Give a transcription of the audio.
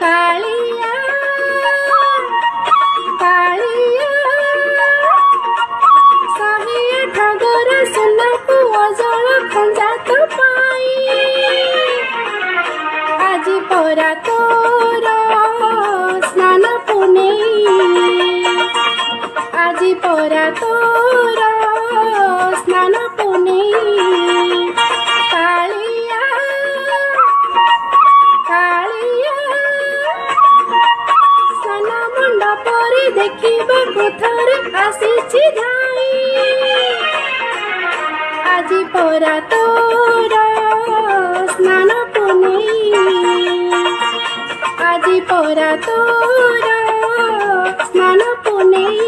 कालिया कालिया सहे ठगर सुनकु अजल खंजा तो पाई आज परा तोर स्नान पुनेई आज परा तोर स्नान पुनेई कालिया कालिया स्नान मंडपरे देखिबाकु थरे आसीछि धाई आज परा तोर स्नान पुनेई आज परा तोर स्नान पुनेई।